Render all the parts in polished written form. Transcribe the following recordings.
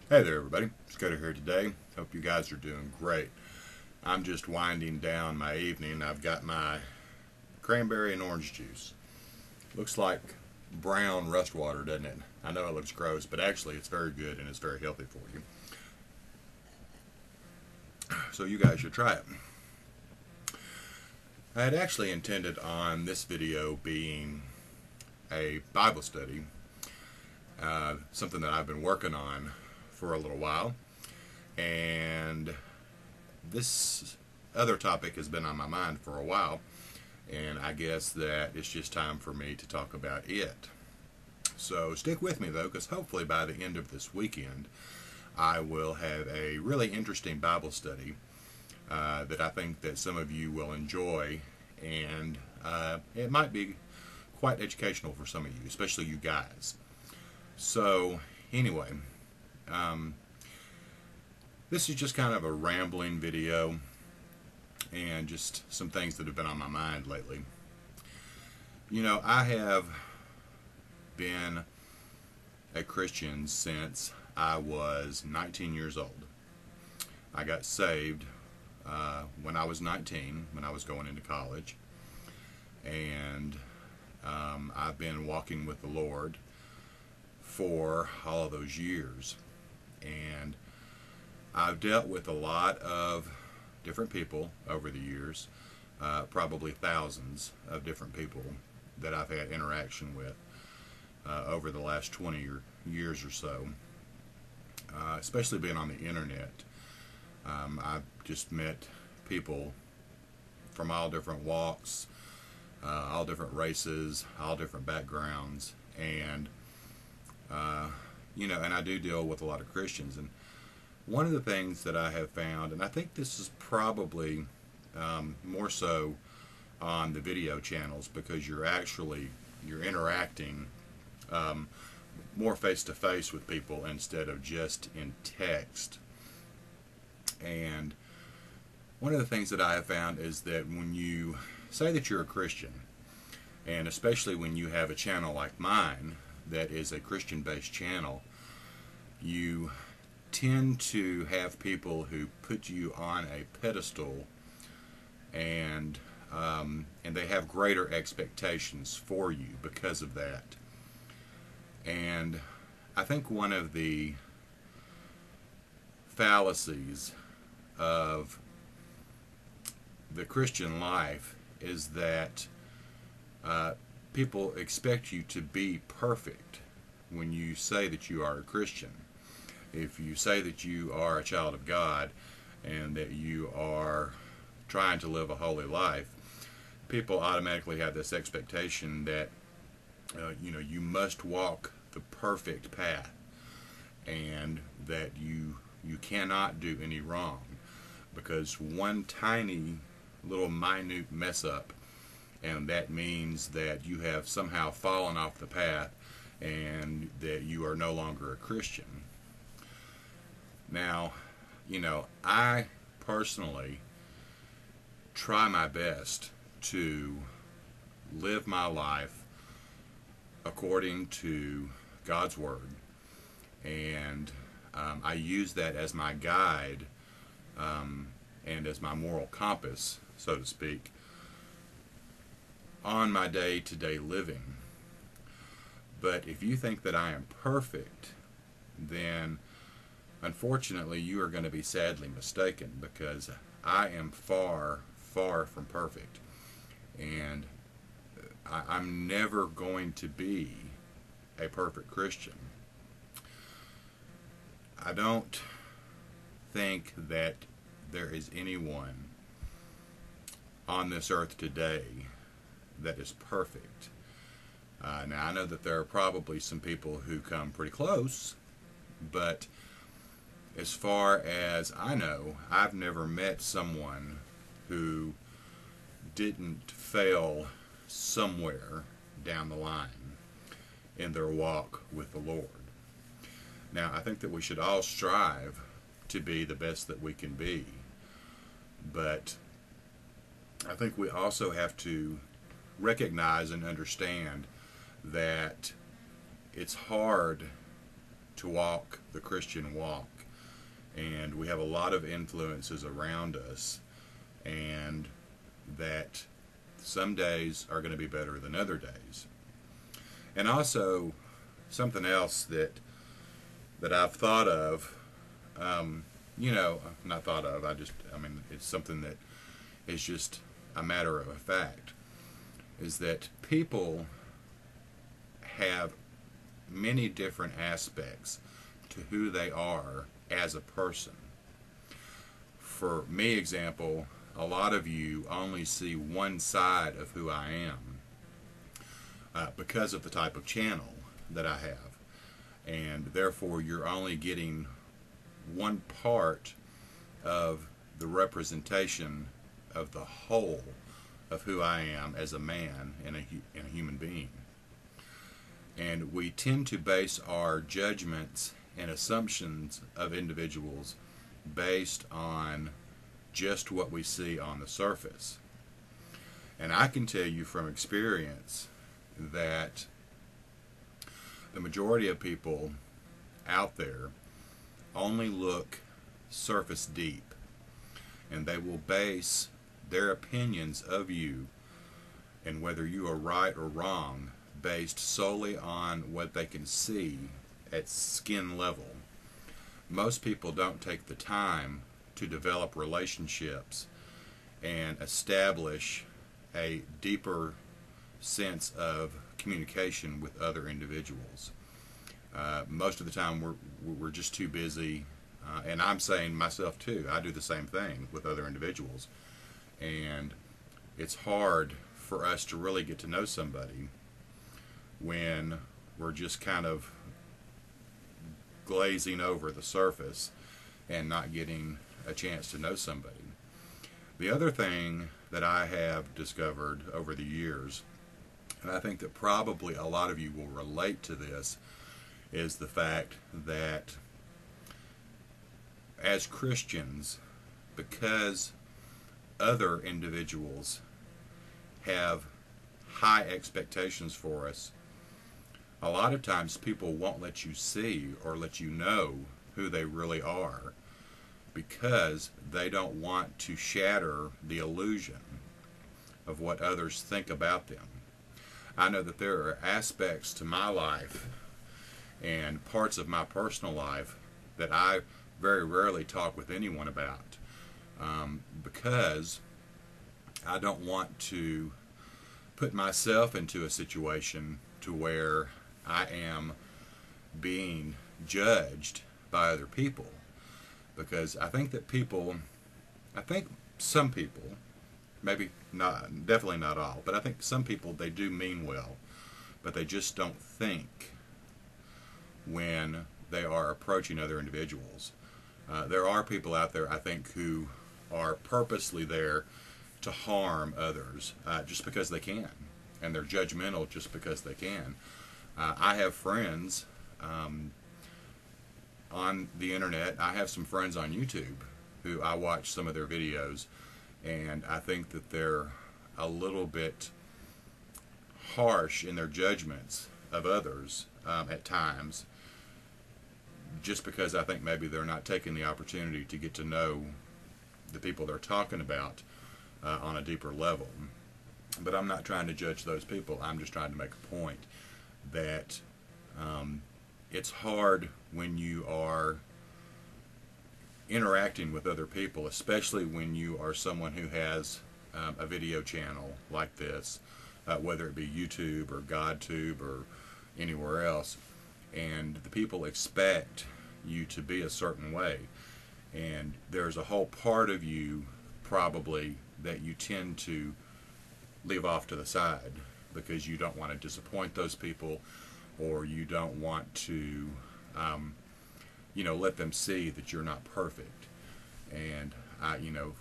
Hey there, everybody. Scudder here today. Hope you guys are doing great. I'm just winding down my evening. I've got my cranberry and orange juice. Looks like brown rust water, doesn't it? I know it looks gross, but actually it's very good and it's very healthy for you. So you guys should try it. I had actually intended on this video being a Bible study, something that I've been working on for a little while. And this other topic has been on my mind for a while, and I guess that it's just time for me to talk about it. So stick with me though, because hopefully by the end of this weekend I will have a really interesting Bible study that I think that some of you will enjoy, and it might be quite educational for some of you, especially you guys. So anyway, this is just kind of a rambling video and just some things that have been on my mind lately. You know, I have been a Christian since I was 19 years old. I got saved when I was 19, when I was going into college, and I've been walking with the Lord for all of those years. And I've dealt with a lot of different people over the years, probably thousands of different people that I've had interaction with over the last 20 years or so, especially being on the internet. I've just met people from all different walks, all different races, all different backgrounds, and and I do deal with a lot of Christians. And one of the things that I have found, and I think this is probably more so on the video channels, because you're interacting more face to face with people instead of just in text. And one of the things that I have found is that when you say that you're a Christian, and especially when you have a channel like mine that is a Christian-based channel, you tend to have people who put you on a pedestal, and they have greater expectations for you because of that. And I think one of the fallacies of the Christian life is that people expect you to be perfect when you say that you are a Christian. If you say that you are a child of God and that you are trying to live a holy life, people automatically have this expectation that you must walk the perfect path, and that you cannot do any wrong, because one tiny little minute mess up, and that means that you have somehow fallen off the path and that you are no longer a Christian. Now, I personally try my best to live my life according to God's Word, and I use that as my guide and as my moral compass, so to speak, on my day-to-day living. But if you think that I am perfect, then unfortunately you are going to be sadly mistaken, because I am far, far from perfect. And I'm never going to be a perfect Christian. I don't think that there is anyone on this earth today that is perfect. Now, I know that there are probably some people who come pretty close, but as far as I know, I've never met someone who didn't fail somewhere down the line in their walk with the Lord. Now, I think that we should all strive to be the best that we can be, but I think we also have to recognize and understand that it's hard to walk the Christian walk, and we have a lot of influences around us, and that some days are going to be better than other days. And also, something else that I've thought of, not thought of, it's something that is just a matter of a fact, is that people have many different aspects to who they are as a person. For me, example, a lot of you only see one side of who I am because of the type of channel that I have, and therefore you're only getting one part of the representation of the whole of who I am as a man and a human being. And we tend to base our judgments and assumptions of individuals based on just what we see on the surface. And I can tell you from experience that the majority of people out there only look surface deep, and they will base their opinions of you and whether you are right or wrong based solely on what they can see at skin level. Most people don't take the time to develop relationships and establish a deeper sense of communication with other individuals. Most of the time we're just too busy, and I'm saying myself too, I do the same thing with other individuals, and it's hard for us to really get to know somebody when we're just kind of glazing over the surface and not getting a chance to know somebody. The other thing that I have discovered over the years, and I think that probably a lot of you will relate to this, is the fact that as Christians, because other individuals have high expectations for us, a lot of times people won't let you see or let you know who they really are because they don't want to shatter the illusion of what others think about them. I know that there are aspects to my life and parts of my personal life that I very rarely talk with anyone about because I don't want to put myself into a situation to where I am being judged by other people, because I think some people, maybe not, definitely not all, but I think some people, they do mean well, but they just don't think when they are approaching other individuals. There are people out there, I think, who are purposely there to harm others just because they can, and they're judgmental just because they can. I have friends on the internet. I have some friends on YouTube who I watch some of their videos, and I think that they're a little bit harsh in their judgments of others at times, just because I think maybe they're not taking the opportunity to get to know the people they're talking about on a deeper level. But I'm not trying to judge those people. I'm just trying to make a point that it's hard when you are interacting with other people, especially when you are someone who has a video channel like this, whether it be YouTube or GodTube or anywhere else, and the people expect you to be a certain way, and there's a whole part of you probably that you tend to leave off to the side because you don't want to disappoint those people, or you don't want to let them see that you're not perfect. And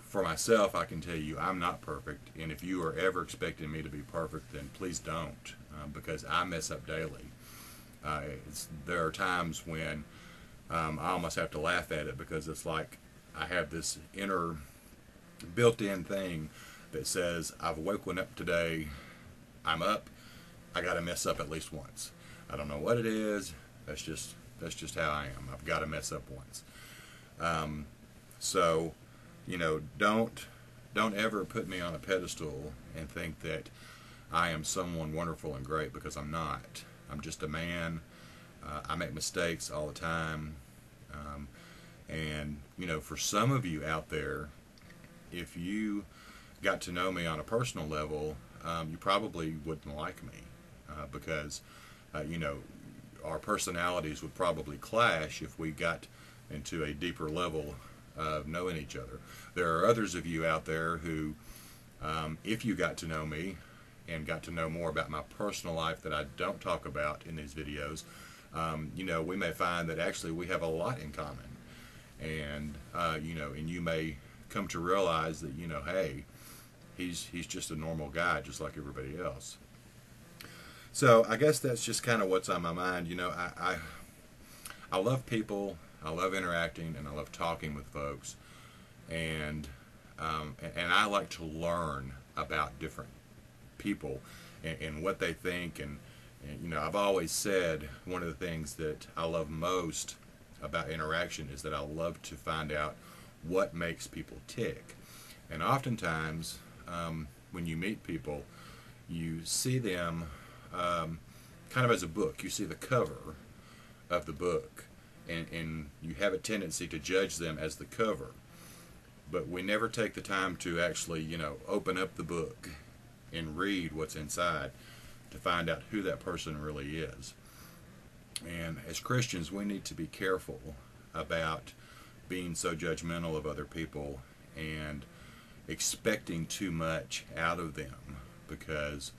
for myself, I can tell you I'm not perfect, and if you are ever expecting me to be perfect, then please don't, because I mess up daily. There are times when I almost have to laugh at it, because it's like I have this inner built-in thing that says, I've woken up today, I'm up, I got to mess up at least once. I don't know what it is, that's just That's just how I am. I've got to mess up once. So, don't ever put me on a pedestal and think that I am someone wonderful and great, because I'm not. I'm just a man. I make mistakes all the time. And, for some of you out there, if you got to know me on a personal level, you probably wouldn't like me, because, our personalities would probably clash if we got into a deeper level of knowing each other. There are others of you out there who, if you got to know me and got to know more about my personal life that I don't talk about in these videos, we may find that actually we have a lot in common. And, and you may come to realize that, hey, he's just a normal guy just like everybody else. So I guess that's just kind of what's on my mind. I love people, I love interacting, and I love talking with folks, and I like to learn about different people and what they think, and I've always said one of the things that I love most about interaction is that I love to find out what makes people tick. And oftentimes when you meet people, you see them kind of as a book. You see the cover of the book, and you have a tendency to judge them as the cover, but we never take the time to actually open up the book and read what's inside to find out who that person really is. And as Christians, we need to be careful about being so judgmental of other people and expecting too much out of them, because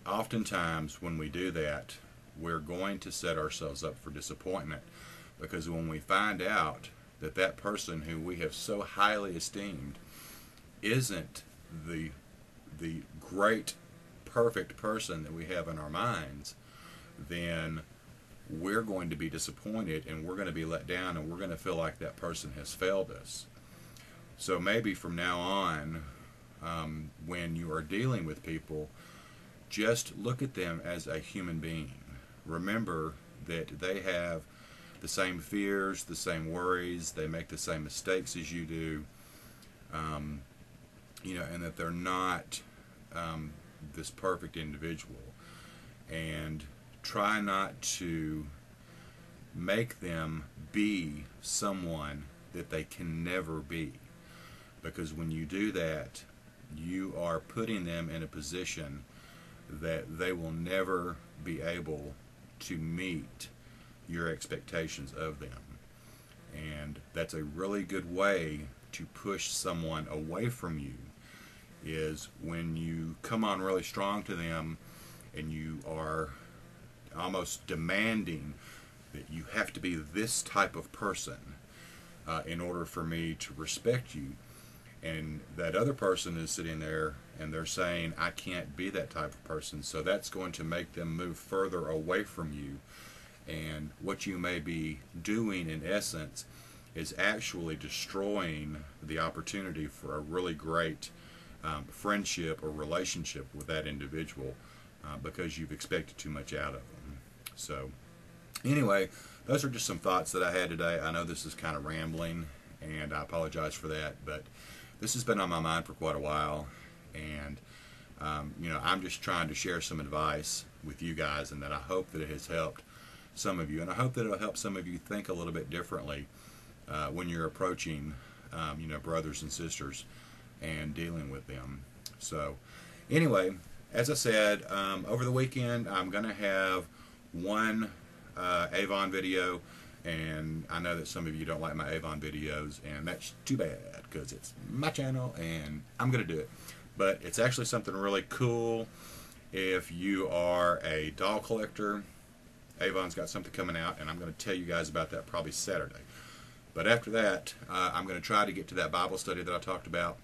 oftentimes when we do that, we're going to set ourselves up for disappointment, because when we find out that that person who we have so highly esteemed isn't the great, perfect person that we have in our minds, then we're going to be disappointed, and we're going to be let down, and we're going to feel like that person has failed us. So maybe from now on, when you are dealing with people, just look at them as a human being. Remember that they have the same fears, the same worries, they make the same mistakes as you do, and that they're not this perfect individual. And try not to make them be someone that they can never be, because when you do that, you are putting them in a position that they will never be able to meet your expectations of them. And that's a really good way to push someone away from you, is when you come on really strong to them and you are almost demanding that you have to be this type of person in order for me to respect you. And that other person is sitting there and they're saying, I can't be that type of person, so that's going to make them move further away from you. And what you may be doing in essence is actually destroying the opportunity for a really great friendship or relationship with that individual, because you've expected too much out of them. So anyway, those are just some thoughts that I had today. I know this is kind of rambling, and I apologize for that, but this has been on my mind for quite a while, and I'm just trying to share some advice with you guys, and that I hope that it has helped some of you, and I hope that it'll help some of you think a little bit differently when you're approaching brothers and sisters and dealing with them. So anyway, as I said, over the weekend I'm going to have one Avon video, and I know that some of you don't like my Avon videos, and that's too bad, because it's my channel and I'm going to do it. But it's actually something really cool. If you are a doll collector, Avon's got something coming out, and I'm going to tell you guys about that probably Saturday. But after that, I'm going to try to get to that Bible study that I talked about,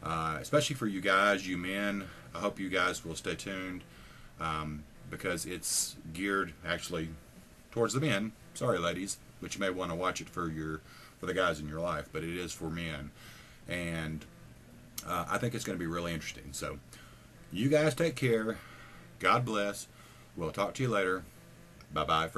especially for you guys, you men. I hope you guys will stay tuned, because it's geared actually towards the men. Sorry, ladies, but you may want to watch it for the guys in your life, but it is for men, and I think it's going to be really interesting. So you guys take care. God bless. We'll talk to you later. Bye-bye.